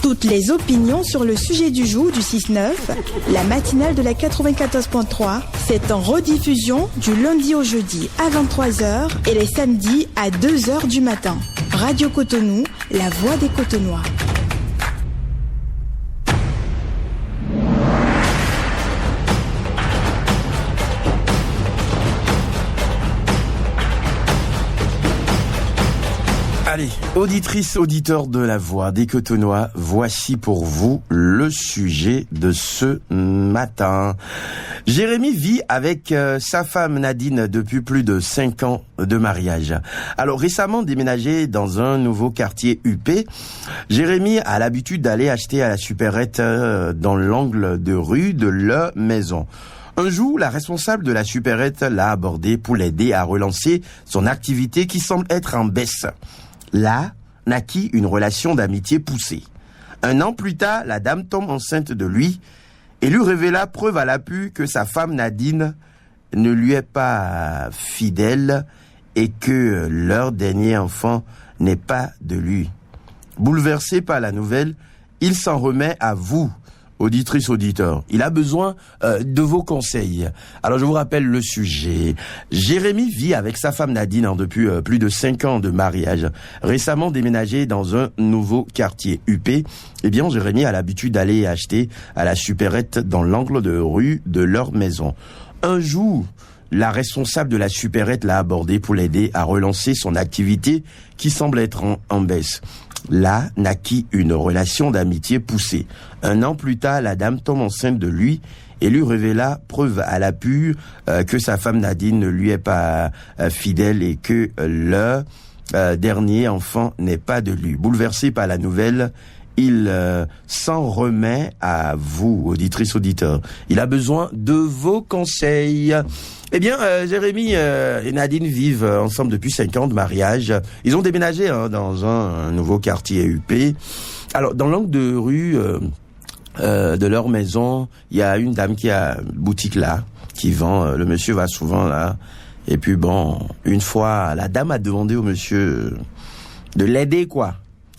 Toutes les opinions sur le sujet du jour du 6-9, la matinale de la 94.3, c'est en rediffusion du lundi au jeudi à 23h et les samedis à 2h du matin. Radio Cotonou, la voix des Cotonois. Allez, auditrices, auditeurs de la voix des Cotonois, voici pour vous le sujet de ce matin. Jérémy vit avec sa femme Nadine depuis plus de 5 ans de mariage. Alors récemment déménagé dans un nouveau quartier UP, Jérémy a l'habitude d'aller acheter à la supérette dans l'angle de rue de leur maison. Un jour, la responsable de la supérette l'a abordé pour l'aider à relancer son activité qui semble être en baisse. Là, naquit une relation d'amitié poussée. 1 an plus tard, la dame tombe enceinte de lui et lui révéla preuve à l'appui que sa femme Nadine ne lui est pas fidèle et que leur dernier enfant n'est pas de lui. Bouleversé par la nouvelle, il s'en remet à vous, auditrices, auditeurs. Il a besoin de vos conseils. Alors, je vous rappelle le sujet. Jérémy vit avec sa femme Nadine depuis plus de 5 ans de mariage. Récemment déménagé dans un nouveau quartier UP, eh bien, Jérémy a l'habitude d'aller acheter à la supérette dans l'angle de rue de leur maison. Un jour, la responsable de la supérette l'a abordé pour l'aider à relancer son activité qui semble être en baisse. Là, naquit une relation d'amitié poussée. 1 an plus tard, la dame tombe enceinte de lui et lui révéla, preuve à l'appui, que sa femme Nadine ne lui est pas fidèle et que leur dernier enfant n'est pas de lui. Bouleversé par la nouvelle, il s'en remet à vous, auditrices, auditeurs. Il a besoin de vos conseils. Eh bien, Jérémy et Nadine vivent ensemble depuis 5 ans de mariage. Ils ont déménagé dans un nouveau quartier UP. Alors, dans l'angle de rue de leur maison, il y a une dame qui a une boutique là, qui vend. Le monsieur va souvent là. Et puis bon, une fois, la dame a demandé au monsieur de l'aider, quoi,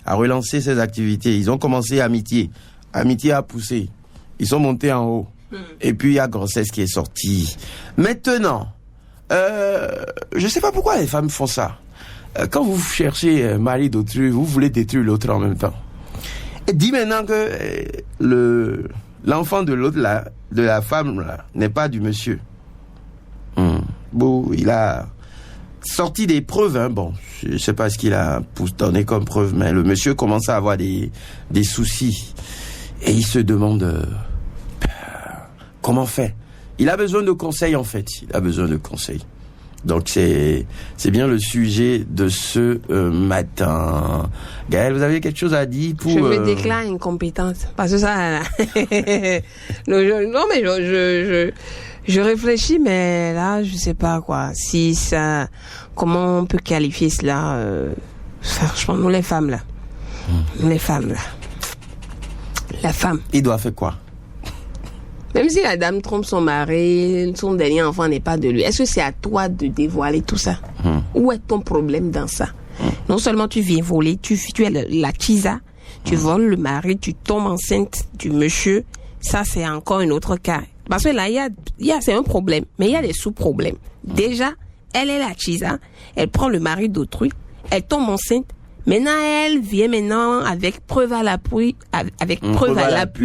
à relancer ses activités. Ils ont commencé amitié. Amitié a poussé. Ils sont montés en haut. Et puis il y a grossesse qui est sortie. Maintenant, je sais pas pourquoi les femmes font ça. Quand vous cherchez mari d'autrui, vous voulez détruire l'autre en même temps. Et dis maintenant que l'enfant de l'autre là, de la femme là, n'est pas du monsieur. Bon, il a sorti des preuves, bon, je sais pas ce qu'il a donné comme preuve, mais le monsieur commence à avoir des soucis. Et il se demande comment faire. Il a besoin de conseils, en fait. Il a besoin de conseils. Donc, c'est bien le sujet de ce matin. Gaëlle, vous avez quelque chose à dire pour... Je me déclare incompétente. Parce que ça... non, mais je réfléchis, mais là, je sais pas, quoi. Si ça... Comment on peut qualifier cela franchement, nous, les femmes, là. Les femmes, là. La femme. Il doit faire quoi? Même si la dame trompe son mari, son dernier enfant n'est pas de lui, est-ce que c'est à toi de dévoiler tout ça? Où est ton problème dans ça? Non seulement tu viens voler, tu es la chisa, tu voles le mari, tu tombes enceinte du monsieur, ça c'est encore un autre cas. Parce que là, c'est un problème, mais il y a des sous-problèmes. Déjà, elle est la chisa, elle prend le mari d'autrui, elle tombe enceinte. Maintenant, elle vient avec preuve à l'appui,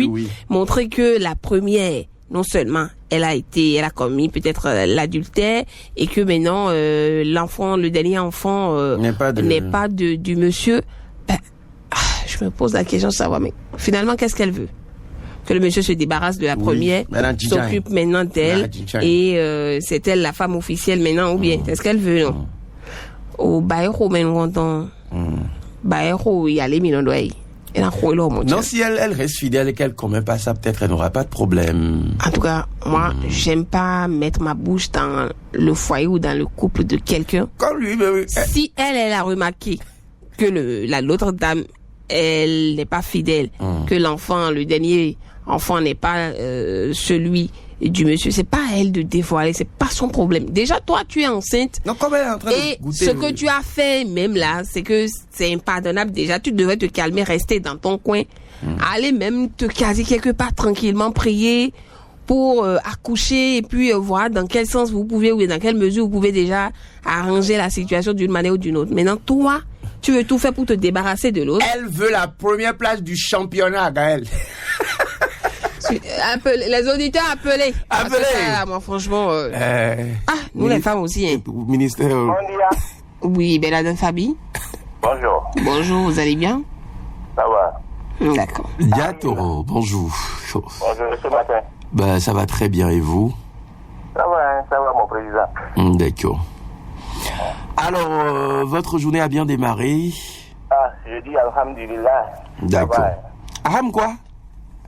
oui, montrer que la première, non seulement elle a commis peut-être l'adultère et que maintenant le dernier enfant n'est pas du monsieur. Je me pose la question de savoir, mais finalement, qu'est-ce qu'elle veut? Que le monsieur se débarrasse de la première, s'occupe maintenant d'elle et c'est elle la femme officielle maintenant ou bien c'est ce qu'elle veut, non? Au baïro, maintenant, baïro, il y a les millions d'oeils. Non, si elle reste fidèle et qu'elle commet pas ça, peut-être elle n'aura pas de problème. En tout cas, moi, j'aime pas mettre ma bouche dans le foyer ou dans le couple de quelqu'un. Comme lui, mais oui. Si elle a remarqué que l'autre dame, elle n'est pas fidèle, que l'enfant, le dernier enfant n'est pas celui du monsieur, c'est pas à elle de dévoiler, c'est pas son problème. Déjà, toi, tu es enceinte. Non, comme elle est en train Et de goûter. ce que tu as fait, même là, c'est que c'est impardonnable. Déjà, tu devrais te calmer, rester dans ton coin. Aller même te caser quelque part tranquillement, prier pour accoucher et puis voir dans quel sens vous pouvez ou dans quelle mesure vous pouvez déjà arranger la situation d'une manière ou d'une autre. Maintenant, toi, tu veux tout faire pour te débarrasser de l'autre. Elle veut la première place du championnat, Gaël. Les auditeurs appelez. Parce que Appelez. ça, là, moi, franchement... nous les femmes aussi. Hein. Ministère. Bon dia. Oui, Belladone Fabi. Bonjour. Bonjour, vous allez bien? Ça va? D'accord. Diatoro, bonjour. Bonjour, ce matin. Ben, ça va très bien, et vous? Ça va, mon président. D'accord. Alors, votre journée a bien démarré? Ah, je dis Alhamdulillah. D'accord. Aham quoi?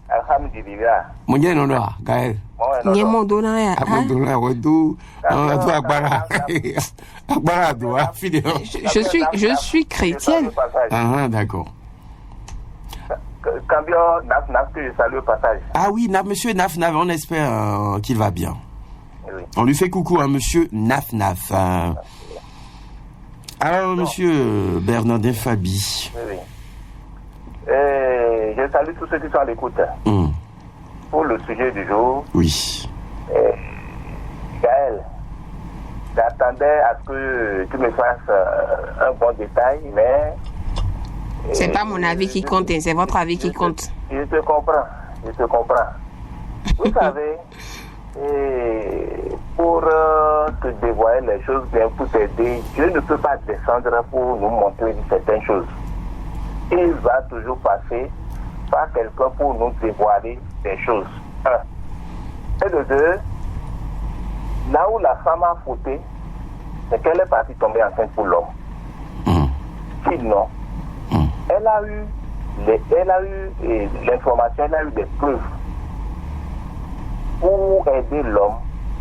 Alhamdulillah. Mwenye nono, Gaël. Nye mon donnant ya. Abandonna, Wedo. Agbara. Agbara, doa, fidèle. Je suis chrétienne. Ah, d'accord. Cambion Naf que je salue au passage. Ah oui, monsieur Naf, on espère qu'il va bien. Oui. On lui fait coucou à monsieur Naf. Alors, monsieur Bernardin Fabi. Oui. Je salue tous ceux qui sont à l'écoute. Pour le sujet du jour, Oui. Gaël, j'attendais à ce que tu me fasses un bon détail, mais... C'est pas mon avis qui compte, c'est votre avis qui compte. Je te comprends. Vous savez, pour te dévoiler les choses, bien pour t'aider, Dieu ne peut pas descendre pour nous montrer certaines choses. Il va toujours passer par quelqu'un pour nous dévoiler des choses. Un. Et de deux, là où la femme a fauté, c'est qu'elle est partie tomber enceinte pour l'homme. Sinon, elle a eu l'information, elle a eu des preuves. Pour aider l'homme,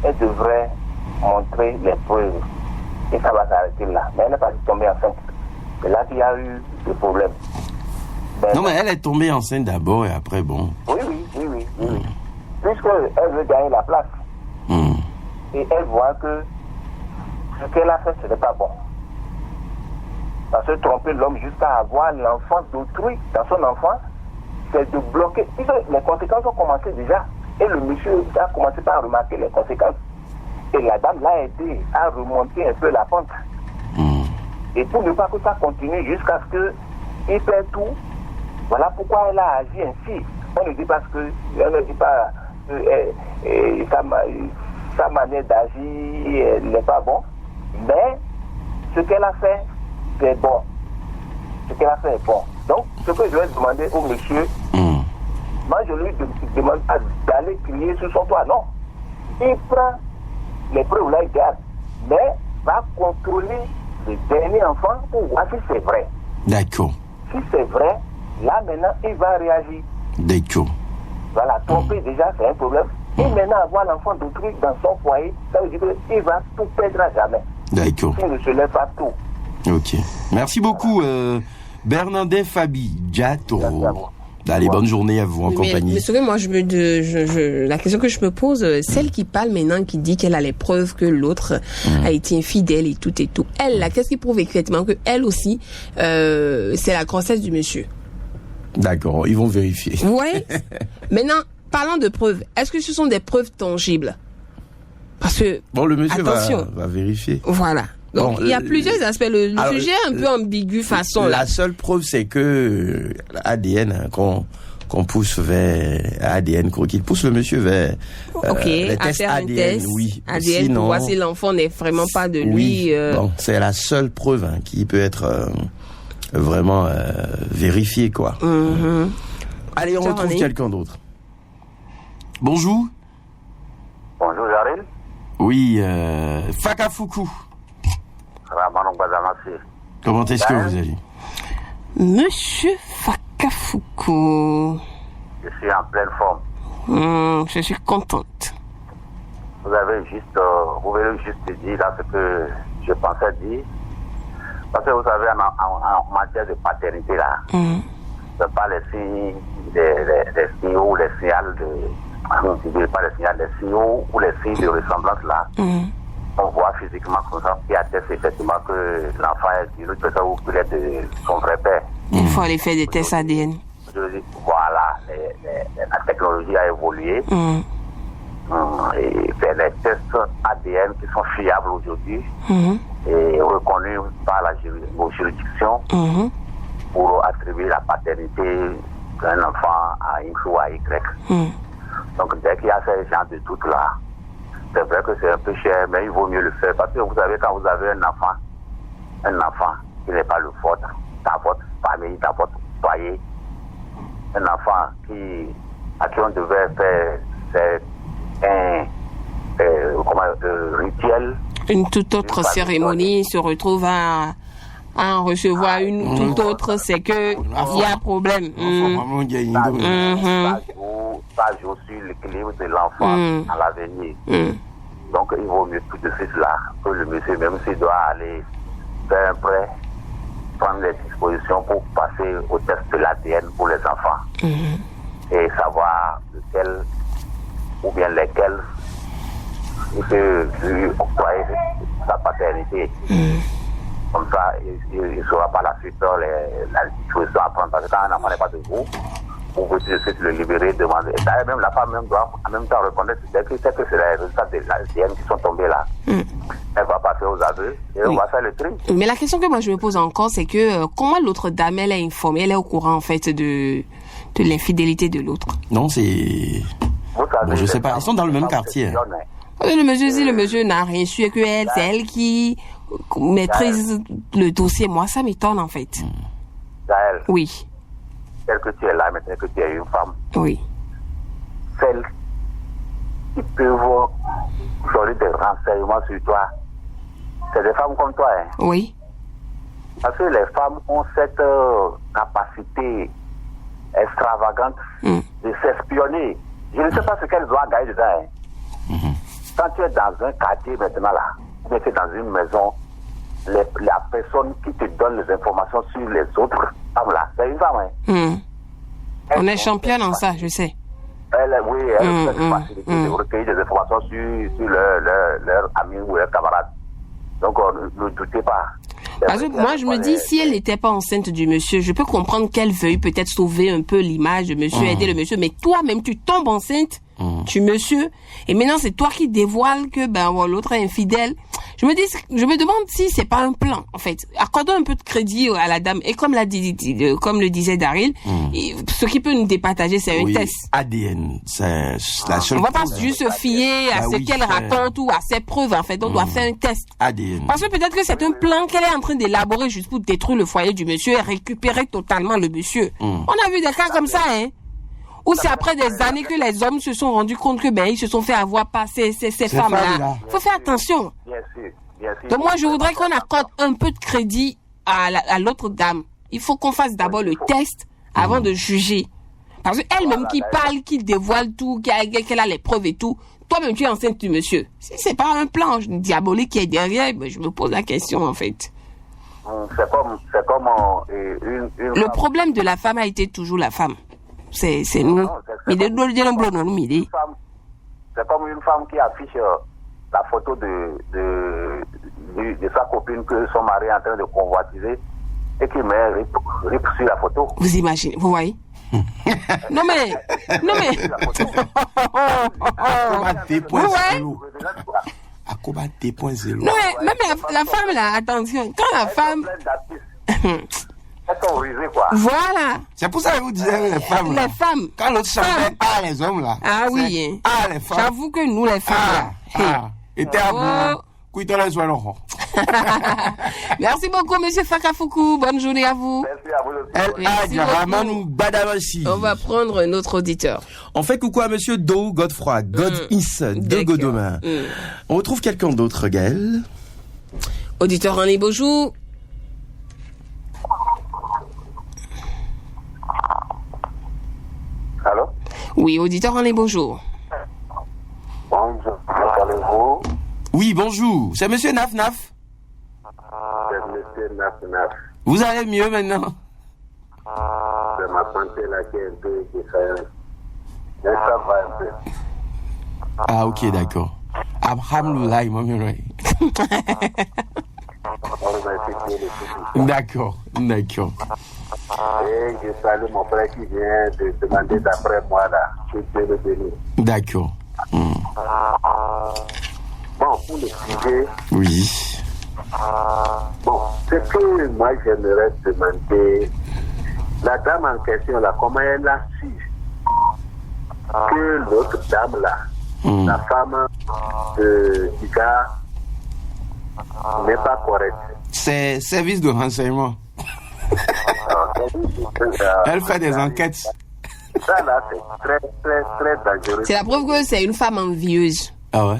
elle devrait montrer les preuves. Et ça va s'arrêter là. Mais elle n'est pas tombée enceinte. C'est là qu'il y a eu des problèmes. Non, mais elle est tombée enceinte d'abord et après, bon. Oui. Puisqu'elle veut gagner la place. Et elle voit que ce qu'elle a fait, ce n'est pas bon. Parce que tromper l'homme jusqu'à avoir l'enfant d'autrui dans son enfant, c'est de bloquer. Les conséquences ont commencé déjà. Et le monsieur a commencé par remarquer les conséquences. Et la dame l'a aidé à remonter un peu la pente. Et pour ne pas que ça continue jusqu'à ce qu'il perd tout, voilà pourquoi elle a agi ainsi. On ne dit pas sa manière d'agir n'est pas bon, mais ce qu'elle a fait, c'est bon. Ce qu'elle a fait est bon. Donc, ce que je vais demander au monsieur, moi je lui demande d'aller crier sur son toit. Non. Il prend les preuves là, il garde, mais va contrôler le dernier enfant pour voir si c'est vrai. D'accord. Si c'est vrai, là maintenant, il va réagir. D'accord. Voilà, tromper déjà, c'est un problème. Et maintenant, avoir l'enfant d'autrui dans son foyer, ça veut dire qu'il va tout perdre à jamais. D'accord. Il ne se lève pas tout. Ok. Merci beaucoup, Bernardin Fabi Diatoro. Allez, bonne journée à vous en compagnie. Mais ce que moi, la question que je me pose, celle qui parle maintenant, qui dit qu'elle a les preuves que l'autre a été infidèle et tout. Elle, là, qu'est-ce qui prouve exactement que elle aussi, c'est la grossesse du monsieur? D'accord, ils vont vérifier. Ouais. Maintenant, parlant de preuves, est-ce que ce sont des preuves tangibles? Parce que, bon, le monsieur va vérifier. Voilà. Donc, bon, il y a plusieurs aspects. Le sujet est un peu ambigu façon. La seule preuve, c'est que l'ADN qu'on pousse vers ADN, qu'il pousse le monsieur vers les tests ADN. Oui. ADN sinon, pour voir si l'enfant n'est vraiment pas de lui. Bon, c'est la seule preuve qui peut être vraiment vérifiée, quoi. Allez, on retrouve quelqu'un d'autre. Bonjour. Bonjour, Jaril. Oui, Fakafuku. Comment est-ce que vous allez? Monsieur Fakafuku. Je suis en pleine forme. Je suis contente. Vous voulez juste dire là ce que je pensais dire. Parce que vous savez, en matière de paternité là, c'est pas les signes ou les signaux je ne dirais pas les signaux, les signaux ou les signes de ressemblance là, on voit physiquement comme ça, qui atteste effectivement que l'enfant est d'une autre personne ou qu'il est de son vrai père. Il faut aller faire des tests ADN. Je dis, voilà, la technologie a évolué. Et faire les tests ADN qui sont fiables aujourd'hui et reconnus par la juridiction pour attribuer la paternité d'un enfant à X ou à Y. Donc dès qu'il y a ce genre de doute là, c'est vrai que c'est un peu cher, mais il vaut mieux le faire parce que vous savez, quand vous avez un enfant qui n'est pas le vôtre, dans votre famille, dans votre foyer, un enfant à qui on devait faire rituel. Une toute autre cérémonie se retrouve à en recevoir une toute autre, c'est que il y a problème. Ça joue sur l'équilibre de l'enfant à l'avenir. Donc il vaut mieux tout de suite là que le monsieur, même s'il doit aller faire un prêt, prendre les dispositions pour passer au test de l'ADN pour les enfants et savoir lequel ou bien lesquels il peut lui octroyer sa paternité. Comme ça, il ne saura pas la suite la disposition à prendre. Parce que quand un enfant n'est pas de vous pouvez tout de suite le libérer, demander. Et d'ailleurs, même la femme même doit en même temps reconnaître dès que c'est les résultats de l'ADN qui sont tombés là. Elle va passer aux aveux et on va faire le tri. Mais la question que moi je me pose encore, c'est que comment l'autre dame, elle est informée, elle est au courant en fait de l'infidélité de l'autre. Non, c'est... Bon, je sais pas, ils sont dans le même quartier. Le monsieur n'a rien su et que c'est elle qui maîtrise le dossier. Moi, ça m'étonne en fait. Gaël, oui. Celle que tu es là, maintenant que tu es une femme. Oui. Celles qui peuvent donner des renseignements sur toi, c'est des femmes comme toi. Hein? Oui. Parce que les femmes ont cette capacité extravagante de s'espionner. Je ne sais pas ce qu'elles ont gagné dedans. Hein. Quand tu es dans un quartier maintenant là, ou tu es dans une maison, la personne qui te donne les informations sur les autres femmes là, c'est une femme. Hein. On est champion dans ça, je sais. Elle a cette facilité de recueillir des informations sur leurs amis ou leurs camarades. Donc ne doutez pas. Parce que moi, je me dis, si elle n'était pas enceinte du monsieur, je peux comprendre qu'elle veuille peut-être sauver un peu l'image de monsieur, aider le monsieur. Mais toi-même, tu tombes enceinte du monsieur. Et maintenant, c'est toi qui dévoiles que l'autre est infidèle. Je me demande si c'est pas un plan, en fait. Accordons un peu de crédit à la dame. Et comme comme le disait Daryl, ce qui peut nous départager, c'est un test. ADN, c'est la seule. On va pas juste se fier à ce qu'elle raconte ou à ses preuves, en fait. On doit faire un test. ADN. Parce que peut-être que c'est un plan qu'elle est en train d'élaborer juste pour détruire le foyer du monsieur et récupérer totalement le monsieur. On a vu des cas comme ça, hein. Ou c'est après des années que les hommes se sont rendus compte que ils se sont fait avoir par ces femmes-là. Faut faire attention. Bien sûr. Donc moi, je voudrais qu'on accorde un peu de crédit à l'autre dame. Il faut qu'on fasse d'abord le test avant de juger. Parce qu'elle-même qui parle, qui dévoile tout, qu'elle a les preuves et tout, toi-même tu es enceinte du monsieur. Si c'est pas un plan diabolique qui est derrière, je me pose la question en fait. C'est comme le problème de la femme a été toujours la femme. C'est nous. C'est comme une femme qui affiche la photo de sa copine que son mari est en train de convoitiser et qui met rip sur la photo. Vous imaginez, vous voyez? Non mais. Vous voyez? Non mais même la femme là, attention, quand la femme. Voilà. C'est pour ça que vous disiez les femmes. Les femmes. Quand l'autre chantait, les hommes là. Ah oui. Les femmes. J'avoue que nous les femmes. Et t'es à bout. Merci beaucoup, monsieur Fakafuku. Bonne journée à vous. Merci à vous. On va prendre un autre auditeur. On fait coucou à monsieur Do Godefroy, Godis de Godoma. On retrouve quelqu'un d'autre, Gaël. Auditeur René, bonjour. Allô? Oui, auditeur René, bonjour. Bonjour, allez-vous? Oui, bonjour. C'est monsieur Naf Naf? C'est monsieur Naf Naf. Vous allez mieux maintenant? C'est ma santé là qui est un peu différente. Mais ça va un peu. Ah, ok, d'accord. Alhamdoulilah, On va effectuer le public. D'accord. Et je salue mon frère qui vient de demander d'après moi là. Que Dieu le bénisse. D'accord. Bon, pour le sujet, Oui. bon, ce que moi j'aimerais demander, la dame en question là, comment elle a su que l'autre dame là, la femme du gars, n'est pas correcte. C'est service de renseignement. Elle fait des enquêtes. Ça là, c'est très, très, très dangereux. C'est la preuve que c'est une femme envieuse. Ah ouais?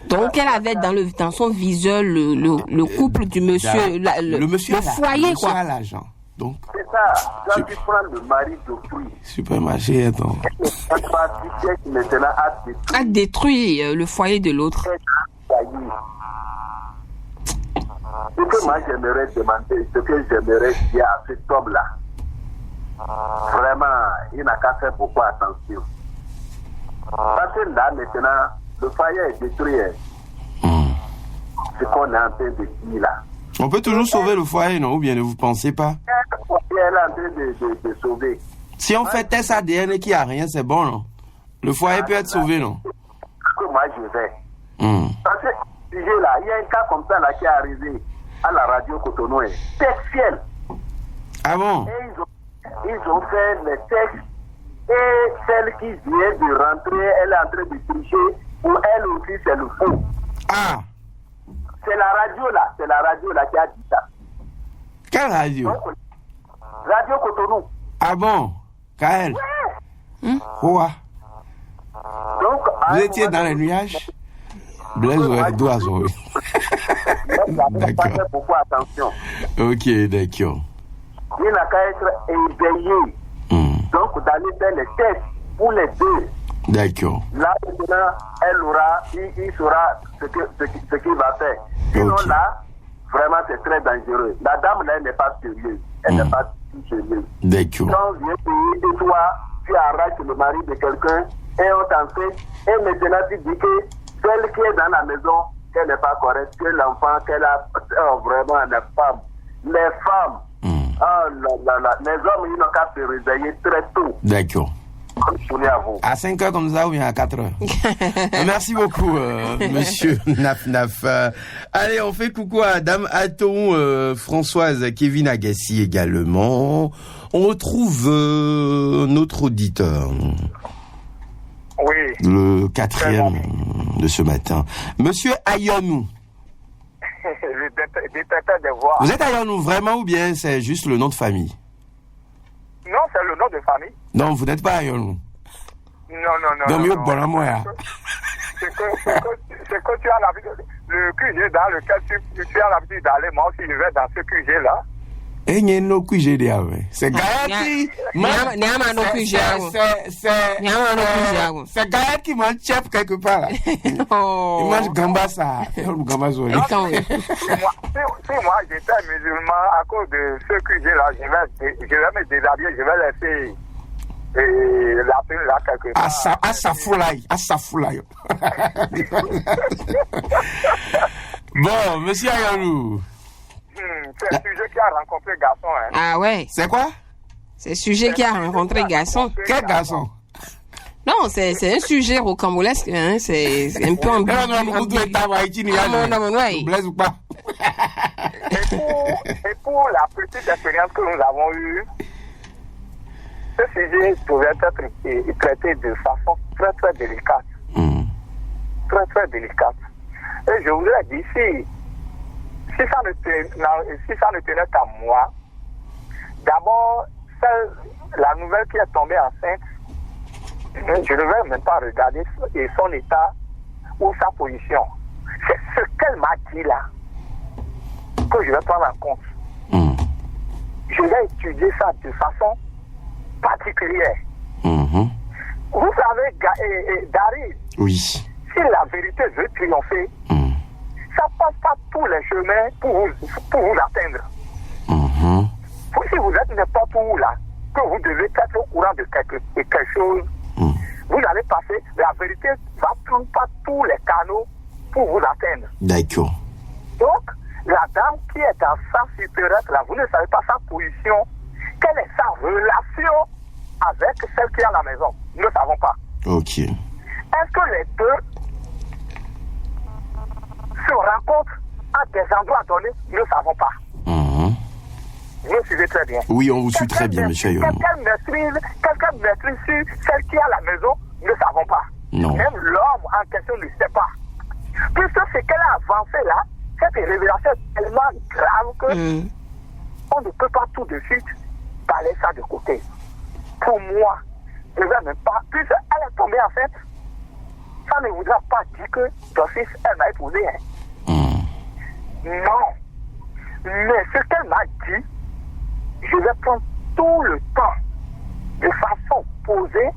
Donc, elle avait dans son viseur le couple du monsieur, Le monsieur le foyer, monsieur quoi. a l'argent. Donc, C'est ça, quand tu prends le mari d'autrui, supermarché, attends. un particulier qui maintenant a détruit A détruit le foyer de l'autre. ce que moi j'aimerais demander, ce que j'aimerais dire à cet homme-là, vraiment, il n'a qu'à faire beaucoup attention. Parce que là, maintenant, le foyer est détruit. Ce qu'on est en train de dire là. On peut toujours sauver le foyer, non? Ou bien ne vous pensez pas? Elle est en train de sauver. Si on fait test ADN et qu'il n'y a rien, c'est bon, non? Le foyer peut être sauvé, non? Que moi je vais. Parce que ce sujet-là, il y a un cas comme ça là qui est arrivé à la radio Cotonou, textuel. Ah bon? Et ils ont fait les textes. Et celle qui vient de rentrer, elle est en train de tricher. Pour elle aussi, c'est le faux. Ah! C'est la radio là qui a dit ça. Quelle radio? Donc, Radio Cotonou. Ah bon? Kael? Quoi? Donc, Vous étiez dans les nuages? Blaise d'oiseau. D'accord. Faites beaucoup attention. Ok, d'accord. Il n'a qu'à être éveillé. Donc, d'aller faire les tests pour les deux. D'accord. Là, maintenant, il saura ce qu'il va faire. Sinon, Ok. là, vraiment, c'est très dangereux. La dame, là, elle n'est pas sérieuse. Elle n'est pas sérieuse. D'accord. Quand on vient payer et toi, tu arraches le mari de quelqu'un et on t'en fait. Et maintenant, tu dis que celle qui est dans la maison, qu'elle n'est pas correcte, que l'enfant, qu'elle a vraiment les femmes. Les femmes, les hommes, ils n'ont qu'à se réveiller très tôt. D'accord. À vous. À 5 heures comme ça ou bien à 4 heures? Merci beaucoup, monsieur Naf. Allez, on fait coucou à Dame Aton, Françoise, Kevin Agassi également. On retrouve notre auditeur. Oui. Le 4e de ce matin. Monsieur Ayonou. Le détecteur des voix. Vous êtes Ayonou vraiment ou bien c'est juste le nom de famille? Non, c'est le nom de famille. Non, vous n'êtes pas Ayonou. Non. Donc, mieux non. bon à moi. C'est que tu as l'habitude, le QG dans lequel tu as l'habitude d'aller, moi aussi je vais dans ce QG-là. Et il y a un autre QG derrière. C'est Gaël c'est Gaël qui mange chef quelque part. Là. Il mange gamba ça. Si moi j'étais musulman, à cause de ce QG-là, je vais me déshabiller, je vais laisser l'appeler là quelque part. Assafoulaï. Bon, monsieur Ayalou. C'est le sujet qui a rencontré garçon. Hein. Ah ouais. C'est quoi? C'est le sujet qui a rencontré garçon. Quel garçon? Non, c'est un sujet rocambolesque. Hein. C'est un peu ambigu. Blaise ou pas? Et pour la petite expérience que nous avons eue, ce sujet pouvait être traité de façon très très délicate. Très très délicate. Et je voudrais dire, si ça ne tenait qu'à moi, d'abord, la nouvelle qui est tombée enceinte, je ne vais même pas regarder son état ou sa position. C'est ce qu'elle m'a dit là que je vais prendre en compte. Je vais étudier ça de façon particulière. Vous savez, Dari, oui. Si la vérité veut triompher, ça passe pas tous les chemins pour vous atteindre. Si vous êtes n'importe où là, que vous devez être au courant de quelque chose, vous allez passer, la vérité va prendre pas tous les canaux pour vous atteindre. D'accord. Donc, la dame qui est dans sa supérieure, là, vous ne savez pas sa position, quelle est sa relation avec celle qui est à la maison. Nous ne savons pas. Ok. Est-ce que les deux se rencontrent à des endroits donnés? Nous ne savons pas. Vous me suivez très bien. Oui, on vous suit très bien, monsieur Ayonou. Quelqu'un maîtrise sur celle qui est à la maison? Nous ne savons pas. Non. Même l'homme en question ne sait pas. Puisque ce qu'elle a avancé là, cette révélation est tellement grave que on ne peut pas tout de suite parler ça de côté. Pour moi, je ne vais même pas, puisqu'elle est tombée enceinte, ça ne voudra pas dire que ton fils, elle va épouser. Non. Mais ce qu'elle m'a dit, je vais prendre tout le temps, de façon posée,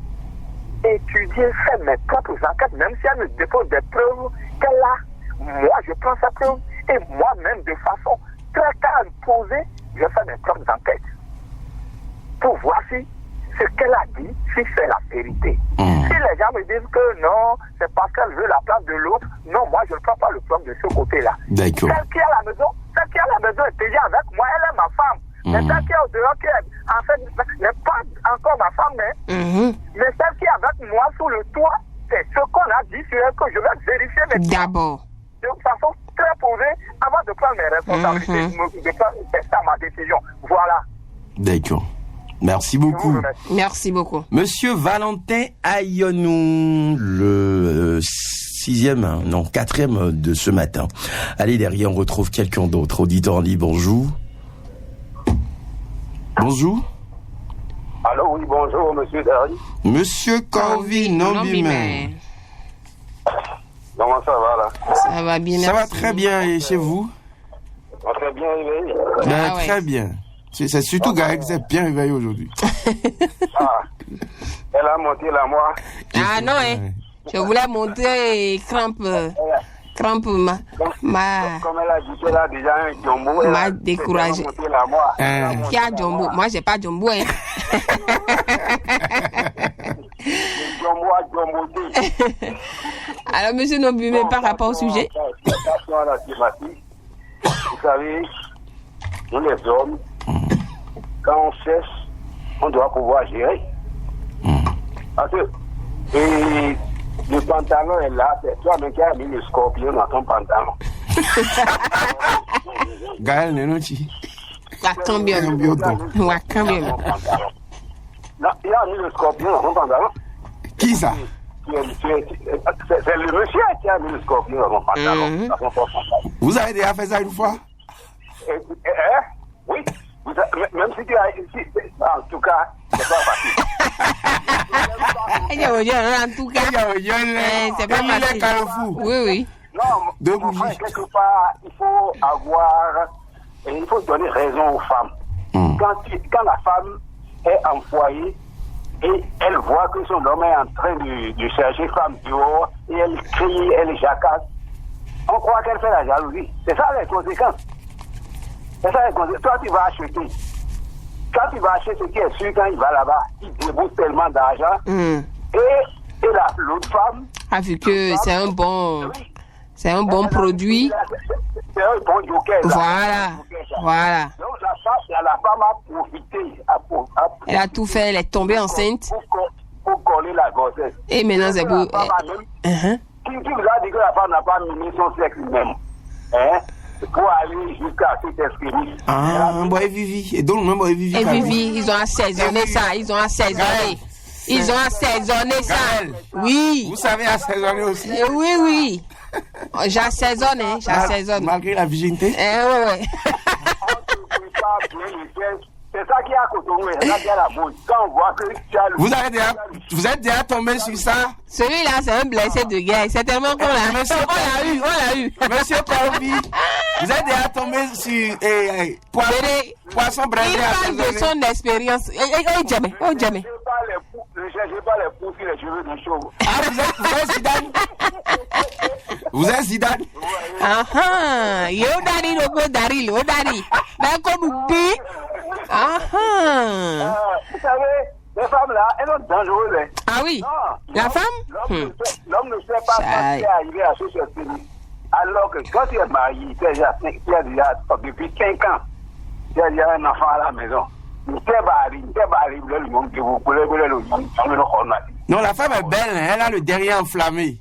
étudier, faire mes propres enquêtes, même si elle me dépose des preuves qu'elle a. Moi, je prends sa preuve et moi-même, de façon très calme, posée, je fais mes propres enquêtes pour voir si ce qu'elle a dit, si c'est la vérité. Si les gens me disent que non, c'est parce qu'elle veut la place de l'autre, non, moi, je ne prends pas le problème de ce côté-là. D'accord. Celle qui est à la maison est déjà avec moi, elle est ma femme. Mais celle qui est au dehors, qui est en fait, n'est pas encore ma femme, mais celle qui est avec moi sous le toit, c'est ce qu'on a dit sur elle que je vais vérifier d'abord. De façon très posée, avant de prendre mes responsabilités, de faire ma décision. Voilà. D'accord. Merci beaucoup. Merci beaucoup. Monsieur Valentin Ayonou, le quatrième de ce matin. Allez, derrière, on retrouve quelqu'un d'autre. Auditeur en ligne, bonjour. Bonjour. Allô, oui, bonjour, monsieur Dari. Monsieur Corvin, non bimé. Comment ça va, là? Ça va bien, ça va très bien, et chez vous? Très bien réveillé. Ben, très bien. C'est surtout Gaël qui s'est bien réveillé aujourd'hui. Elle a monté la moi. Ah non, je voulais monter crampe ma Comme elle a dit qu'elle a déjà un jumbo. m'a découragé. Qui a jumbo? Moi, j'ai pas jumbo, Alors, monsieur Nobu, mais par rapport au sujet. Vous savez, nous les hommes, quand on cesse, on doit pouvoir gérer. Parce que le pantalon est là, c'est toi-même qui as mis le scorpion dans ton pantalon. Gaël Nenoti. Wakambien. Non, il a mis le scorpion dans son pantalon. Qui ça? C'est le monsieur qui a mis le scorpion dans son pantalon. Dans son pantalon. Vous avez déjà fait ça une fois? Oui. Même si tu as ici, en tout cas, c'est pas facile. En tout cas, c'est pas facile. Oui. Non, enfin, quelque part, il faut donner raison aux femmes. Quand la femme est en foyer et elle voit que son homme est en train de chercher femme dehors et elle crie, elle jacasse, on croit qu'elle fait la jalousie. C'est ça les conséquences. Toi, tu vas acheter. Quand tu vas acheter ce qui est sûr, quand il va là-bas, il débourse tellement d'argent. Et l'autre femme a vu que c'est un bon produit. C'est un bon joker. Voilà. Donc la femme a profité. Elle a tout fait, elle est tombée enceinte. Pour coller la grossesse. Et maintenant, c'est beau. Qui vous a dit que la femme n'a pas miné son sexe même? Pour aller jusqu'à cet esprit. Boy Vivi. Et donc, Boy Vivi. Et Vivi, ils ont assaisonné ça. Ils ont assaisonné ça. Oui. Vous savez assaisonner aussi? Oui. J'assaisonne. Malgré la virginité? Ouais. C'est ça qui est à Cotonou, c'est ça qui est à la bouche. Quand on voit que tu as le... Vous êtes déjà tombé sur ça? Celui-là, c'est un blessé de guerre. C'est tellement qu'on l'a eu. Monsieur Corby, vous êtes déjà tombé sur poisson brûlé. Il parle de son expérience. Jamais. Ne cherchez pas les poux sur les cheveux de chauve. Vous êtes Zidane? Vous êtes Zidane? Yodari. Vous savez, Ces femmes-là, elles sont dangereuses. Hein. Ah oui. Non, La femme? L'homme ne sait pas quand il est arrivé à ce stade. Alors que quand tu es marié, tu as déjà depuis 5 ans, tu as déjà un enfant à la maison. Non, la femme est belle, hein, elle a le derrière enflammé.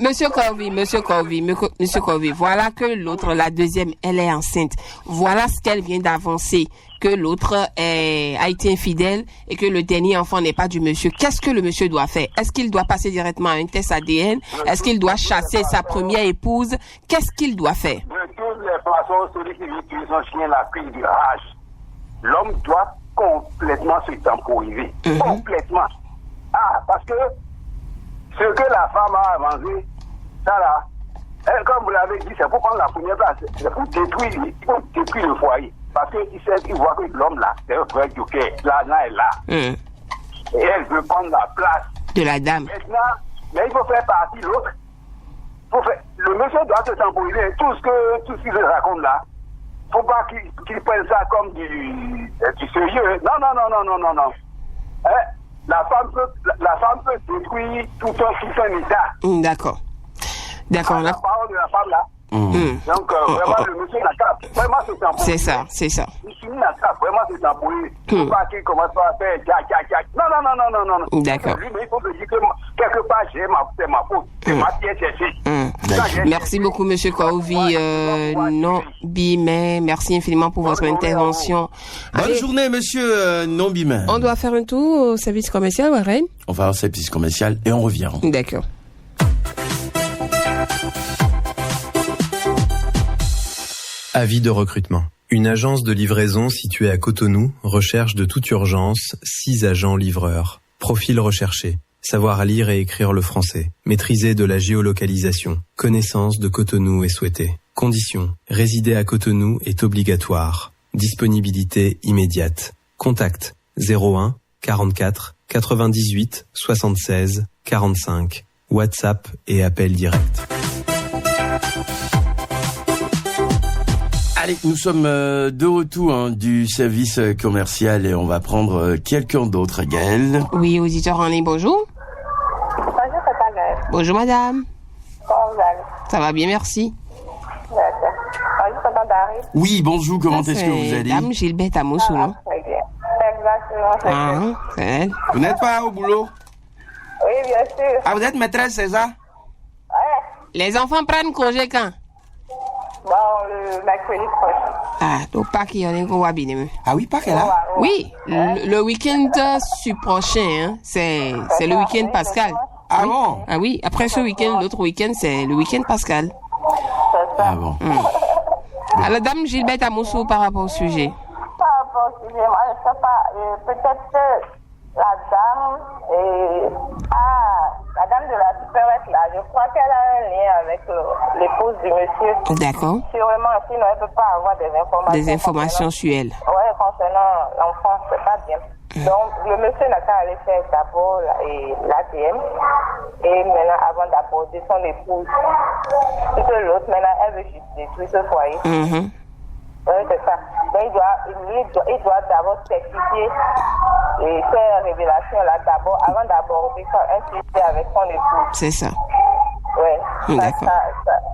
Monsieur Corvi, voilà que l'autre, la deuxième, elle est enceinte. Voilà ce qu'elle vient d'avancer, que l'autre a été infidèle et que le dernier enfant n'est pas du monsieur. Qu'est-ce que le monsieur doit faire? Est-ce qu'il doit passer directement à un test ADN? Est-ce qu'il doit chasser sa première épouse? Qu'est-ce qu'il doit faire? De toutes les façons, celui qui utilise son chien la prise du rage, l'homme doit complètement se temporiser. Complètement. Parce que ce que la femme a avancé, ça là, elle, comme vous l'avez dit, c'est pour prendre la première place, c'est pour détruire le foyer. Parce qu'il voit que l'homme là, c'est un vrai joker. L'argent est là. Et elle veut prendre la place de la dame. Maintenant, mais il faut faire partie de l'autre. Le monsieur doit se temporiser. Tout ce qu'il se raconte là, faut pas qu'il prenne ça comme du sérieux. Non. Hein? La femme peut détruire tout un état. D'accord. La parole de la femme là. Donc, vraiment, le monsieur n'a qu'à vraiment se temporiser. C'est ça. Il n'a qu'à vraiment se temporiser. Faut pas qu'il commence à faire jack. Non. D'accord. Lui, mais il faut se dire que quelque part, c'est ma faute. C'est ma pièce. Merci beaucoup, monsieur Corvi. Non-Bimain, merci infiniment pour votre intervention. Bonne journée, monsieur Non-Bimain. On doit faire un tour au service commercial, Warren? On va au service commercial et on revient. D'accord. Avis de recrutement. Une agence de livraison située à Cotonou recherche de toute urgence 6 agents livreurs. Profil recherché. Savoir lire et écrire le français. Maîtriser de la géolocalisation. Connaissance de Cotonou est souhaitée. Conditions. Résider à Cotonou est obligatoire. Disponibilité immédiate. Contact 01 44 98 76 45. WhatsApp et appel direct. Allez, nous sommes de retour du service commercial et on va prendre quelqu'un d'autre, Gaëlle. Oui, auditeur en ligne, bonjour. Bonjour, c'est pas Gaëlle. Bonjour, madame. Comment vous allez? Ça va bien, merci. D'accord. Bonjour, c'est Dari. Oui, bonjour, comment est-ce que vous allez? Dame Gilbert Amoussou, non? Très bien. Exactement. C'est elle. Vous n'êtes pas au boulot? Oui, bien sûr. Ah, vous êtes maîtresse, c'est ça? Ouais. Les enfants prennent congé quand? Bon, le mercredi prochain. Donc pas qu'il y en ait qu'on va bien. Ah oui, pas qu'elle a? Oui, le week-end prochain, hein, c'est le week-end Pascal. Ah bon? Ah oui, après ce week-end, l'autre week-end, c'est le week-end Pascal. C'est ça. Ah bon? Alors, dame Gilbert Amoussou, par rapport au sujet. Par rapport au sujet, moi, je sais pas, peut-être que la dame de la supérette là, je crois qu'elle a un lien avec l'épouse du monsieur. D'accord. Sûrement, sinon elle ne peut pas avoir des informations. Sur elle. Oui, concernant l'enfant, c'est pas bien. Donc, le monsieur n'a qu'à aller faire d'abord l'ATM et maintenant, avant d'aborder son épouse, puisque l'autre, maintenant, elle veut juste détruire ce foyer. Oui, c'est ça. Mais il doit d'abord certifier et faire révélation-là d'abord, avant d'aborder un sujet avec son épouse. C'est ça. Oui. D'accord.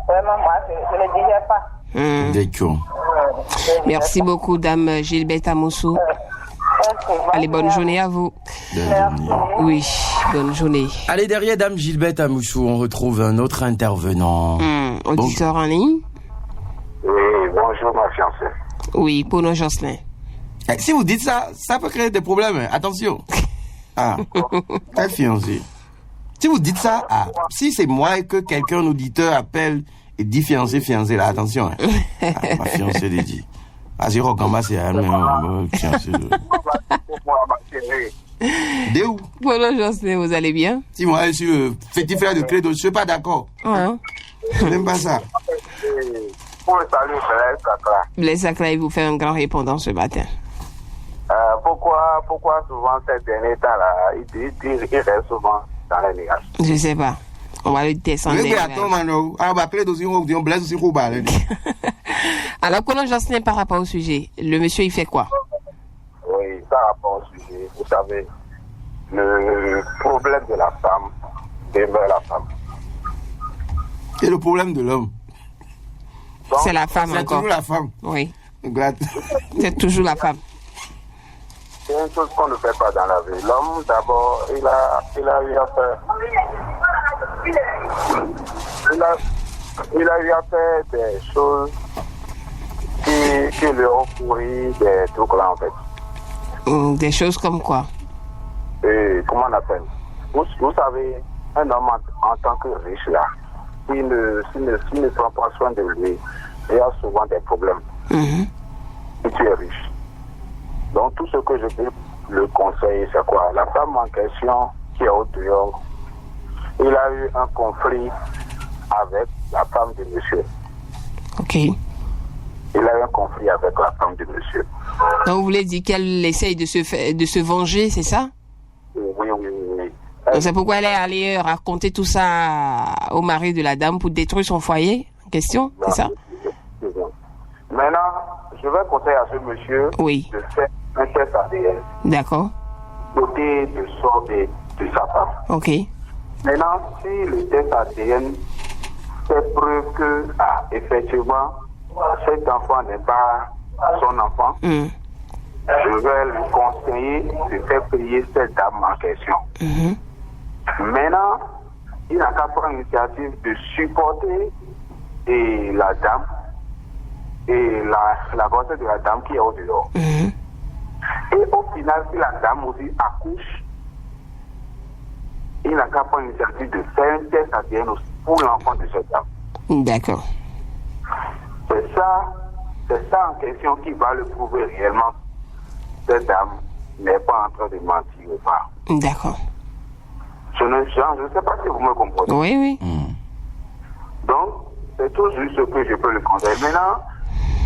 Vraiment, moi, je ne dirais pas. D'accord. Merci beaucoup, dame Gilbert Amoussou. Allez, bonne journée à vous. Oui, bonne journée. Allez, derrière dame Gilbert Amoussou, on retrouve un autre intervenant. Auditeur en ligne. Oui, bonjour ma fiancée. Oui, pour nos Jocelyn. Si vous dites ça, ça peut créer des problèmes. Attention. Ta fiancée. Si vous dites ça, si c'est moi et que quelqu'un, un auditeur, appelle et dit fiancé là, attention. Ma fiancée dit. C'est Rokamba, c'est elle-même. Fiancée. De où? Pour nos Jocelyn, vous allez bien? Si moi, je suis petit frère de Clédo, je ne suis pas d'accord. Je n'aime pas ça. Pour le salut, Blaise Sacra, il vous fait un grand répondant ce matin. Pourquoi souvent ces derniers temps-là, il reste souvent dans les nuages? Je ne sais pas. On va le descendre. Oui, alors, Colonel Jocelyn, par rapport au sujet, le monsieur, il fait quoi? Oui, par rapport au sujet, vous savez, le problème de la femme demeure la femme. Et le problème de l'homme? Donc, C'est la femme C'est encore. toujours la femme. Oui, Regarde. c'est toujours la femme. c'est une chose qu'on ne fait pas dans la vie. L'homme, d'abord, il a eu à faire. Il a eu à faire des choses qui lui ont pourri des trucs là, en fait. Des choses comme quoi? Et comment on appelle? Vous savez, un homme en tant que riche là, s'il ne prend pas soin de lui, il a souvent des problèmes. Mhm. Si tu es riche. Donc tout ce que je peux le conseiller, c'est quoi? La femme en question qui est au dehors, il a eu un conflit avec la femme de monsieur. Ok. Il a eu un conflit avec la femme de monsieur. Donc vous voulez dire qu'elle essaye de se venger, c'est ça? Oui. Donc c'est pourquoi elle est allée raconter tout ça au mari de la dame pour détruire son foyer en question, c'est ça? Maintenant, je vais conseiller à ce monsieur Oui. de faire un test ADN D'accord. côté de sa femme. Ok. Maintenant, si le test ADN fait preuve que, effectivement, cet enfant n'est pas son enfant, je vais lui conseiller de faire prier cette dame en question. Maintenant, il n'a qu'à prendre l'initiative de supporter la dame et la grossesse de la dame qui est au dehors. Et au final, si la dame aussi accouche, il n'a qu'à prendre l'initiative de faire un test ADN aussi pour l'enfant de cette dame. D'accord. C'est ça en question qui va le prouver réellement. Cette dame n'est pas en train de mentir ou pas. D'accord. Je ne sais pas si vous me comprenez. Oui. Donc, c'est tout juste ce que je peux le conseiller. Maintenant,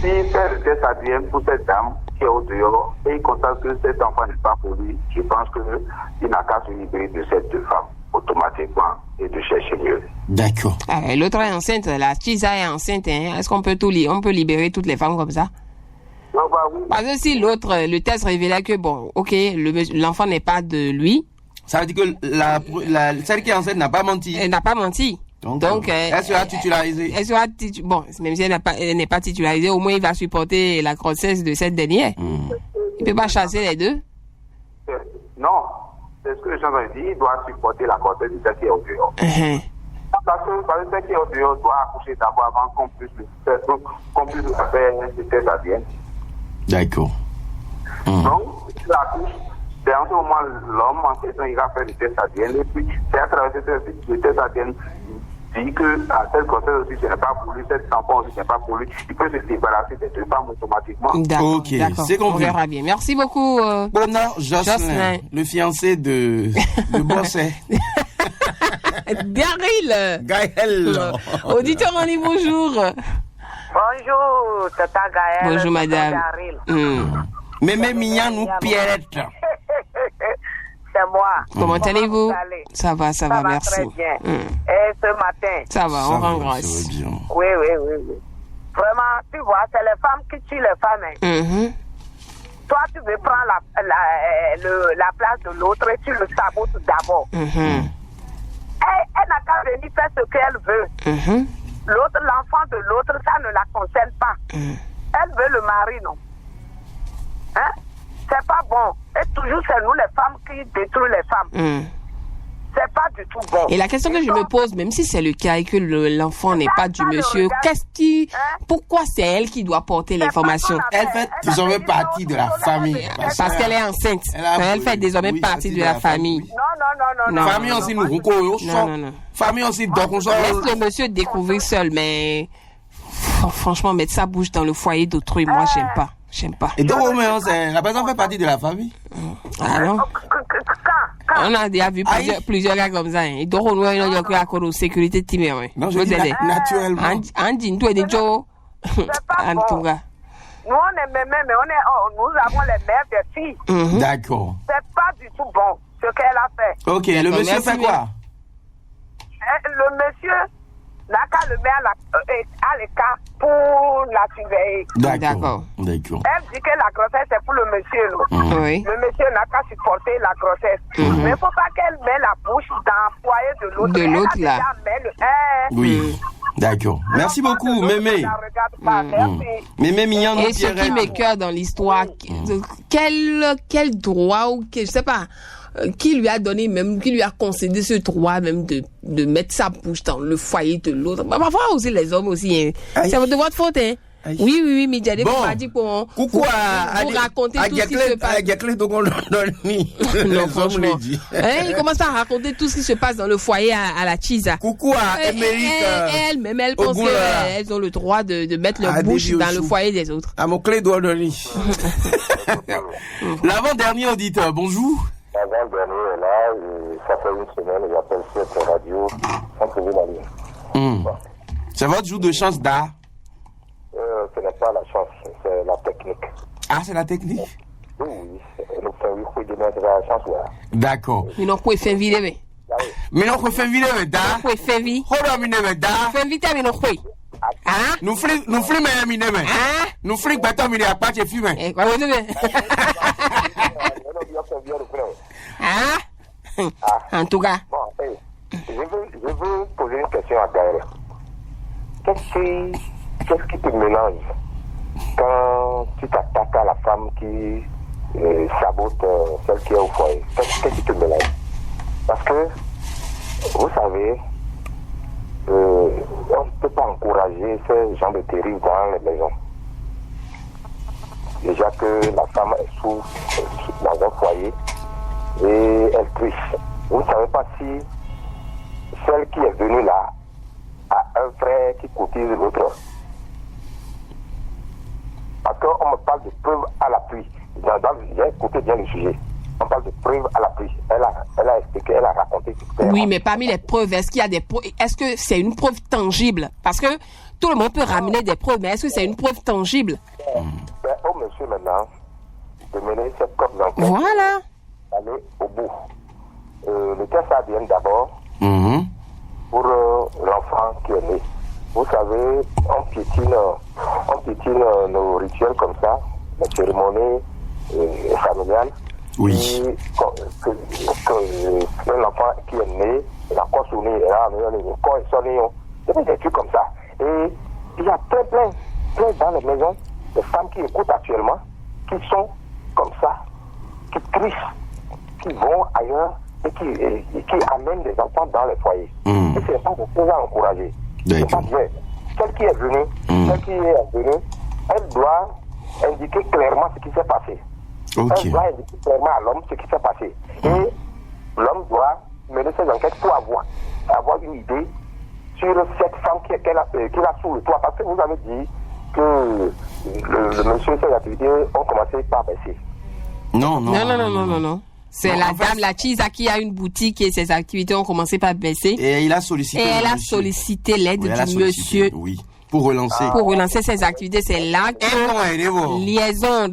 s'il fait le test ADN pour cette dame qui est au dehors et il constate que cet enfant n'est pas pour lui, je pense qu'il n'a qu'à se libérer de cette femme automatiquement et de chercher mieux. D'accord. Ah, l'autre est enceinte, la Chisa est enceinte. Hein. Est-ce qu'on peut on peut libérer toutes les femmes comme ça? Non, bah oui. Parce que si l'autre, le test révélait que bon, ok, l'enfant n'est pas de lui. Ça veut dire que celle qui est enceinte n'a pas menti. Elle n'a pas menti. Donc elle sera titularisée. Elle sera bon, même si elle n'est pas titularisée, au moins il va supporter la grossesse de cette dernière. Il peut pas chasser les deux. Non, c'est ce que les gens ont dit. Il doit supporter la grossesse de celle qui est au dehors. Parce que celle qui est au dehors doit accoucher d'abord avant qu'on puisse faire le test ADN. D'accord. Donc, s'il accouche, c'est en ce moment l'homme en question il va faire le test ADN et puis c'est à travers ce test ADN dit que cette grossesse aussi ce n'est pas pour lui, cet enfant aussi ce n'est pas pour lui, il peut se débarrasser de deux femmes automatiquement. D'accord, c'est compris. On verra bien. Merci beaucoup. Bonheur Jocelyn, le fiancé de Bosset. Gaël. Auditeur, on dit bonjour. Bonjour, Tata Gaël. Bonjour, madame. Mémé Mignan nous Pierrette. C'est moi. Comment allez-vous? Ça va, merci. Très bien. Et ce matin? Ça va, on rend grâce. Oui. Vraiment, tu vois, c'est les femmes qui tuent les femmes. Toi, tu veux prendre la place de l'autre et tu le sabotes d'abord. Elle n'a qu'à venir faire ce qu'elle veut. L'enfant de l'autre, ça ne la concerne pas. Elle veut le mari, non? Hein? C'est pas bon. Et toujours, c'est nous les femmes qui détruisent les femmes. C'est pas du tout bon. Et la question que je me pose, même si c'est le cas et que l'enfant n'est pas du monsieur, pourquoi c'est elle qui doit porter l'information? Elle fait désormais partie de la famille. Parce qu'elle est enceinte. Elle fait désormais partie de la famille. Non. Famille aussi, nous, non. Famille aussi, donc on laisse le monsieur découvrir seul, mais franchement, mettre sa bouche dans le foyer d'autrui, moi, j'aime pas. Et donc, la personne fait partie de la famille? Ah non? On a déjà vu plusieurs gars comme ça. Et donc, on a eu la sécurité timée. Non, je dis naturellement. Andy, toi, des Joe. En tout cas. Nous, on est mémés, mais nous avons les mères des filles. D'accord. C'est pas du tout bon, ce qu'elle a fait. Ok, le monsieur fait quoi? n'a qu'à le mettre à l'écart pour la surveiller. D'accord. Elle dit que la grossesse c'est pour le monsieur. Oui. Le monsieur n'a qu'à supporter la grossesse. Mais il ne faut pas qu'elle mette la bouche dans le foyer de l'autre. De l'autre là. Oui. D'accord. Merci beaucoup, Mémé. Mémé Mignon, et ce qui m'écoeure dans l'histoire, quel droit ou je sais pas, qui lui a donné même, qui lui a concédé ce droit même de mettre sa bouche dans le foyer de l'autre. Parfois aussi les hommes aussi, hein. C'est de votre faute, hein. Oui, mais j'ai pas dit qu'on coucou vous raconter tout ce qui se passe. Non, franchement. Il commence à raconter tout ce qui se passe dans le foyer à la Chisa. Coucou à Émeric. Elle-même, elle pense qu'elles ont le droit de mettre leur bouche dans le foyer des autres. À mon clé doigt de lit. L'avant-dernier auditeur, bonjour. L'avant-dernier est là, et ça fait une semaine, j'appelle cette radio sans trouver la ligne. C'est votre jour de chance d'art? Ce n'est pas la chance, c'est la technique. Ah, c'est la technique? Oui, nous faisons la chance, ouais. D'accord. Mais non, quoi, fait vide, mais. Mais non, quoi, fait vide, mais da. Quoi, fait vide. Fait vide, mais non, quoi. Hein? Nous flics, mais mine, mais. Hein? Nous flics, bâtons, mais à part, j'ai fumé. Eh, quoi, vous avez? Hein? En tout cas. Bon, je veux poser une question à Gaël. Qu'est-ce qui te mélange quand tu t'attaques à la femme qui sabote celle qui est au foyer? Qu'est-ce qui te mélange? Parce que, vous savez, on ne peut pas encourager ces gens de terrible dans les maisons. Déjà que la femme est dans un foyer et elle triche. Vous ne savez pas si celle qui est venue là a un frère qui cotise l'autre. Parce qu'on me parle de preuves à l'appui. J'ai écouté bien le sujet. On parle de preuves à l'appui. Elle a expliqué, elle a raconté. Oui, mais parmi les preuves, est-ce qu'il y a des preuves? Est-ce que c'est une preuve tangible? Parce que tout le monde peut ramener des preuves, mais est-ce que c'est une preuve tangible? Au monsieur maintenant, de mener cette cause d'enquête. Voilà. Aller au bout. Le test ADN d'abord. Pour l'enfant qui est né. Vous savez, on piétine nos rituels comme ça, les cérémonies familiales. Oui. Un enfant qui est né, la corps soumis, le corps est sonné, des trucs comme ça. Et il y a plein dans les maisons de femmes qui écoutent actuellement, qui sont comme ça, qui trichent, qui vont ailleurs et qui amènent des enfants dans les foyers. Et c'est pas de choses à encourager. C'est pas bien. Celle qui est venue, elle doit indiquer clairement ce qui s'est passé. Elle doit indiquer clairement à l'homme ce qui s'est passé. Et l'homme doit mener ses enquêtes pour avoir une idée sur cette femme qu'il a sous le toit. Parce que vous avez dit que le monsieur, ses activités ont commencé par baisser. Non. C'est la dame, la Chisa, qui a une boutique et ses activités ont commencé par baisser. Et il a sollicité. Et elle a sollicité l'aide du monsieur. Oui. Pour relancer. Pour relancer ses activités, c'est là que liaison,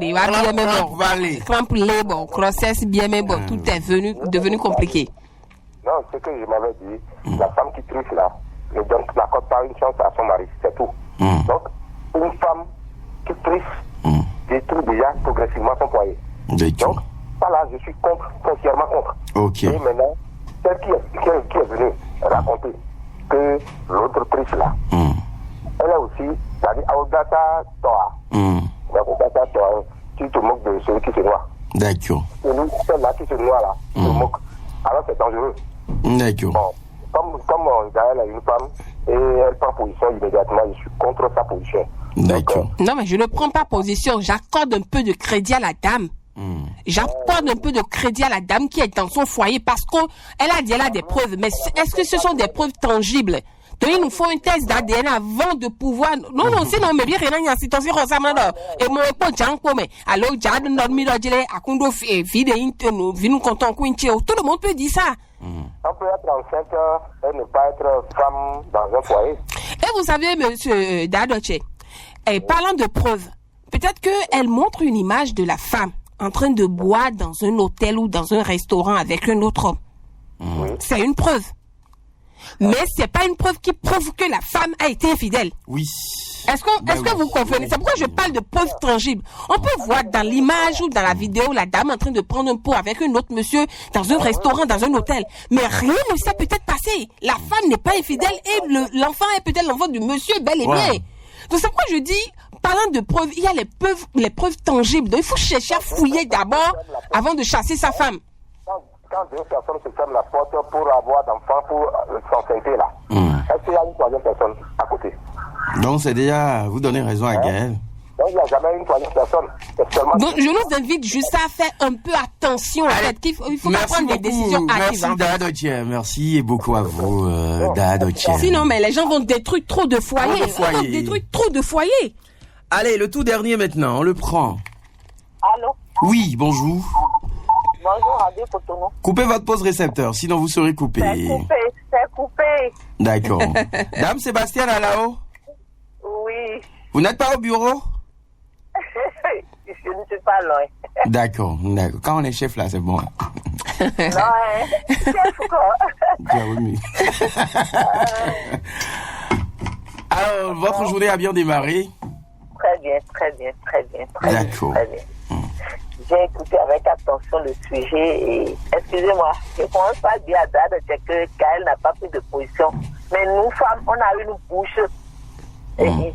grossesse, bien, mais bon, tout est devenu compliqué. Non, ce que je m'avais dit, la femme qui triche là, ne n'accorde pas une chance à son mari, c'est tout. Donc, une femme qui triche détruit déjà progressivement son foyer. Donc, ça là, je suis foncièrement contre. Et maintenant, celle qui est venue raconter que l'autre triche là, elle est aussi, c'est-à-dire, Audata Toa. Tu te moques de celui qui se noie. D'accord. Et nous, celle-là qui se noie là, tu te moques. Alors c'est dangereux. D'accord. Bon, comme Gaël a une femme et elle prend position immédiatement, je suis contre sa position. D'accord. Non, mais je ne prends pas position. J'accorde un peu de crédit à la dame. J'accorde un peu de crédit à la dame qui est dans son foyer parce qu'elle a dit elle a des preuves. Mais est-ce que ce sont des preuves tangibles? Donc, il nous faut un test d'ADN avant de pouvoir. Non, sinon, mais bien, rien, c'est aussi ressemblable. Et moi, pas Jean comme. Alors, j'ai dormi dans le Akundo, vide, nous comptons tout le monde peut dire ça. On peut être enceinte et ne pas être femme dans un foyer. Et vous savez, monsieur Dadoche, parlant de preuves, peut-être qu'elle montre une image de la femme en train de boire dans un hôtel ou dans un restaurant avec un autre homme. C'est une preuve. Mais c'est pas une preuve qui prouve que la femme a été infidèle. Oui. Est-ce que vous comprenez? C'est pourquoi je parle de preuves tangibles. On peut voir dans l'image ou dans la vidéo la dame en train de prendre un pot avec un autre monsieur dans un restaurant, dans un hôtel. Mais rien ne s'est peut-être passé. La femme n'est pas infidèle et l'enfant est peut-être l'enfant du monsieur bel et bien. Donc c'est pourquoi je dis, parlant de preuves, il y a les preuves tangibles. Donc il faut chercher à fouiller d'abord avant de chasser sa femme. Quand deux personnes se ferment la porte pour avoir d'enfants, pour s'enceinte là, est-ce qu'il y a une troisième personne à côté? Donc c'est déjà, vous donnez raison à Gaël. Donc il n'y a jamais une troisième personne. Donc je nous invite juste à faire un peu attention. En fait, il faut pas prendre des décisions actives. Merci Dadotier, merci et beaucoup à vous Dadotier. Sinon, mais les gens vont détruire trop de foyers. Ils vont détruire trop de foyers. Allez, le tout dernier maintenant, on le prend. Allô? Oui, bonjour. Bonjour, Radio Cotonou. Coupez votre pause récepteur, sinon vous serez coupé. C'est coupé. D'accord. Dame Sébastien à là-haut? Oui. Vous n'êtes pas au bureau? Je ne suis pas loin. D'accord. Quand on est chef là, c'est bon. Non, chef quoi? Alors, votre journée a bien démarré? Très bien. D'accord. Très bien. J'ai écouté avec attention le sujet et, excusez-moi, je ne commence pas à dire à Dad que Gaël n'a pas pris de position. Mais nous, femmes, on a une bouche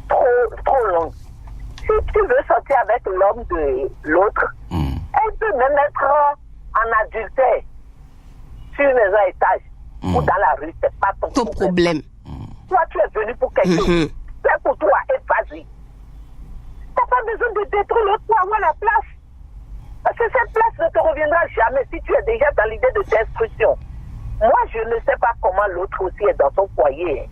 trop longue. Si tu veux sortir avec l'homme de l'autre, elle peut même être en adultère, sur une maison à étage ou dans la rue, c'est pas ton problème. Toi, tu es venu pour quelque chose. C'est pour toi et vas-y. T'as pas besoin de détruire l'autre pour avoir la place. Parce que cette place ne te reviendra jamais si tu es déjà dans l'idée de destruction. Moi, je ne sais pas comment l'autre aussi est dans son foyer.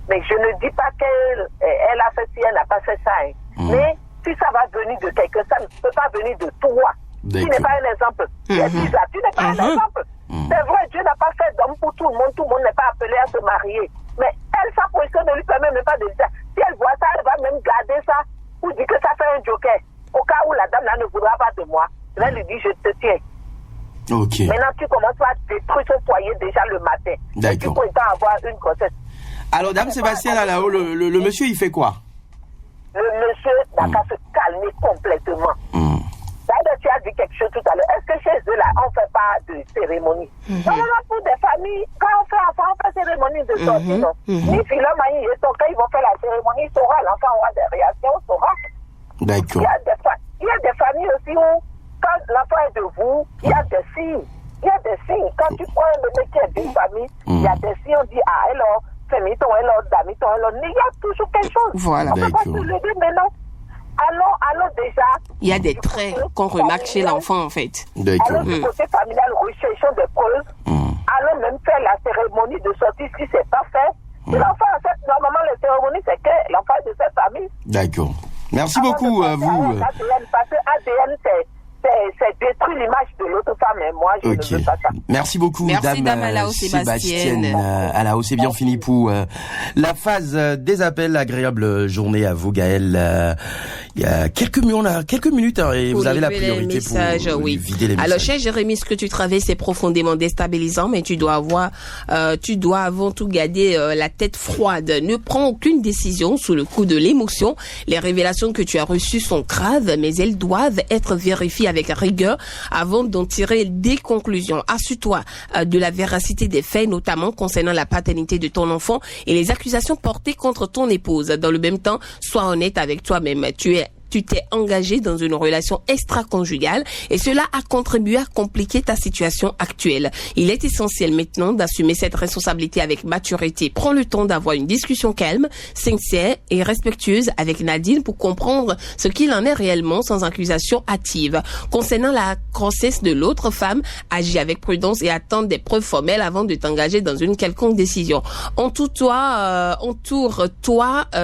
Mais je ne dis pas qu'elle a fait ci, elle n'a pas fait ça. Mais si ça va venir de quelqu'un, ça ne peut pas venir de toi. Tu n'es pas un exemple. Tu n'es pas un exemple. C'est vrai, Dieu n'a pas fait d'homme pour tout le monde n'est pas appelé à se marier. Mais elle, sa position ne lui permet même pas de dire. Si elle voit ça, elle va même garder ça pour dire que ça fait un joker. Au cas où la dame là ne voudra pas de moi, je vais lui dire je te tiens. Ok. Maintenant, tu commences à détruire son foyer déjà le matin. D'accord. Tu peux avoir une grossesse. Alors, Dame Sébastien, là-haut, le monsieur, il fait quoi? Le monsieur n'a qu'à se calmer complètement. D'ailleurs, tu as dit quelque chose tout à l'heure. Est-ce que chez eux, là, on ne fait pas de cérémonie? Non, pour des familles, quand on fait enfant, on fait cérémonie de sortie, non? Ni Philom, ni Yesoka, ils vont faire la cérémonie, il saura, l'enfant aura des réactions, il saura. D'accord. Il y a des familles aussi où, quand l'enfant est de vous, il y a des signes. Il y a des signes. Quand tu prends un bébé qui est d'une famille, il y a des signes, on dit, ah, alors, fémiton, alors, damiton, alors, il y a toujours quelque chose. Voilà. On ne peut pas tout le dire, mais non. Alors déjà... Il y a des traits qu'on remarque chez l'enfant, en fait. D'accord. Alors, du côté familial, recherchons des preuves. Allons même faire la cérémonie de sortie si c'est pas fait. Si l'enfant accepte, normalement, la cérémonie, c'est que l'enfant est de cette famille. D'accord. Merci beaucoup à vous. Parce que ADN, c'est détruire l'image de l'autre femme, et moi, je ne veux pas ça. Merci beaucoup, Dame Alao Sébastienne. Alao, c'est bien fini pour la phase des appels. Agréable journée à vous, Gaël. Il y a quelques minutes, et vous avez la priorité pour vider les messages. Alors, cher Jérémy, ce que tu traverses est profondément déstabilisant, mais tu dois avant tout garder la tête froide. Ne prends aucune décision sous le coup de l'émotion. Les révélations que tu as reçues sont graves, mais elles doivent être vérifiées avec rigueur avant d'en tirer des conclusions. Assure-toi de la véracité des faits, notamment concernant la paternité de ton enfant et les accusations portées contre ton épouse. Dans le même temps, sois honnête avec toi-même. Tu t'es engagé dans une relation extra-conjugale et cela a contribué à compliquer ta situation actuelle. Il est essentiel maintenant d'assumer cette responsabilité avec maturité. Prends le temps d'avoir une discussion calme, sincère et respectueuse avec Nadine pour comprendre ce qu'il en est réellement sans accusation hâtive. Concernant la grossesse de l'autre femme, agis avec prudence et attends des preuves formelles avant de t'engager dans une quelconque décision. Entoure-toi,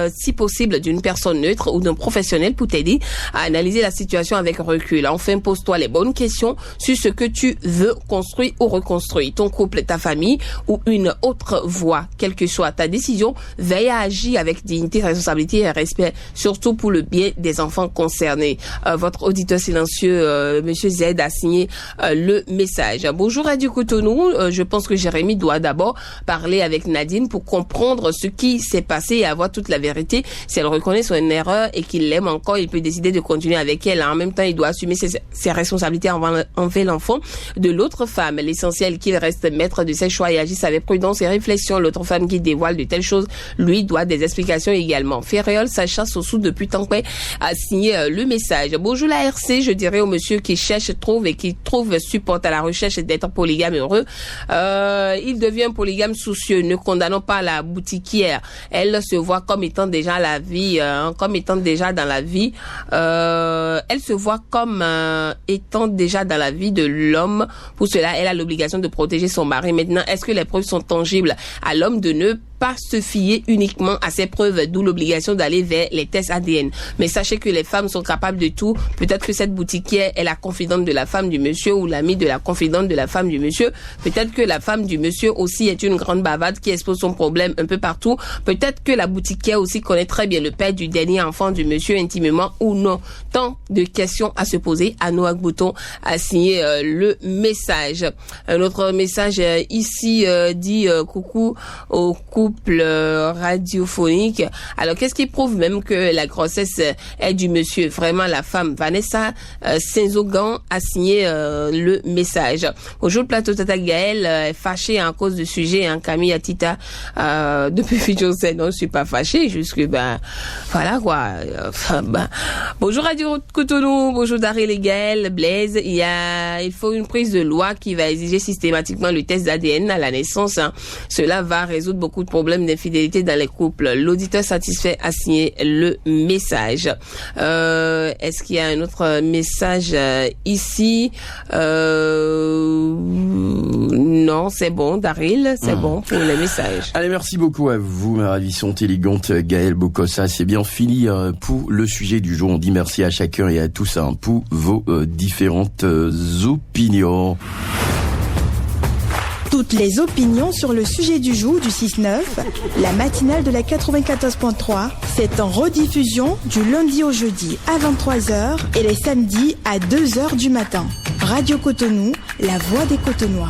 si possible, d'une personne neutre ou d'un professionnel pour t'aider t'aider à analyser la situation avec recul. Enfin, pose-toi les bonnes questions sur ce que tu veux construire ou reconstruire. Ton couple, ta famille ou une autre voie, quelle que soit ta décision, veille à agir avec dignité, responsabilité et respect, surtout pour le bien des enfants concernés. Votre auditeur silencieux, Monsieur Z, a signé le message. Bonjour Radio Cotonou, je pense que Jérémy doit d'abord parler avec Nadine pour comprendre ce qui s'est passé et avoir toute la vérité. Si elle reconnaît son erreur et qu'il l'aime encore, il peut décider de continuer avec elle. En même temps, il doit assumer ses responsabilités envers l'enfant de l'autre femme. L'essentiel qu'il reste maître de ses choix et agisse avec prudence et réflexion. L'autre femme qui dévoile de telles choses lui doit des explications également. Ferréol Sacha Sossou depuis Tankoué a signé le message. Bonjour la RC, je dirais au monsieur qui cherche, trouve et qui trouve supporte à la recherche d'être polygame heureux. Il devient polygame soucieux. Ne condamnons pas la boutiquière. Elle se voit comme étant déjà la vie, comme étant déjà dans la vie. Elle se voit comme étant déjà dans la vie de l'homme. Pour cela, elle a l'obligation de protéger son mari. Maintenant, est-ce que les preuves sont tangibles à l'homme de ne pas se fier uniquement à ces preuves, d'où l'obligation d'aller vers les tests ADN. Mais sachez que les femmes sont capables de tout. Peut-être que cette boutiquière est la confidente de la femme du monsieur ou l'amie de la confidente de la femme du monsieur. Peut-être que la femme du monsieur aussi est une grande bavarde qui expose son problème un peu partout. Peut-être que la boutiquière aussi connaît très bien le père du dernier enfant du monsieur intimement ou non. Tant de questions à se poser. Anoak Bouton a signé le message. Un autre message ici dit coucou au couple radiophonique. Alors, qu'est-ce qui prouve même que la grossesse est du monsieur? Vraiment, la femme. Vanessa Saint-Zogan a signé le message. Bonjour, plateau Tata Gaël, fâchée à cause du sujet, Camille Atita, depuis Future Scène. Non, je suis pas fâchée, juste que, voilà, quoi. Bonjour, Radio Cotonou, bonjour, Daryl et Gaël, Blaise. Il faut une prise de loi qui va exiger systématiquement le test d'ADN à la naissance. Cela va résoudre beaucoup de problème d'infidélité dans les couples. L'auditeur satisfait a signé le message. Est-ce qu'il y a un autre message ici? Non, c'est bon, Daryl, c'est bon pour les messages. Allez, merci beaucoup à vous, ma ravissante, élégante Gaëlle Bokossa. C'est bien fini pour le sujet du jour. On dit merci à chacun et à tous pour vos différentes opinions. Toutes les opinions sur le sujet du jour du 6-9, la matinale de la 94.3, c'est en rediffusion du lundi au jeudi à 23h et les samedis à 2h du matin. Radio Cotonou, la voix des Cotonois.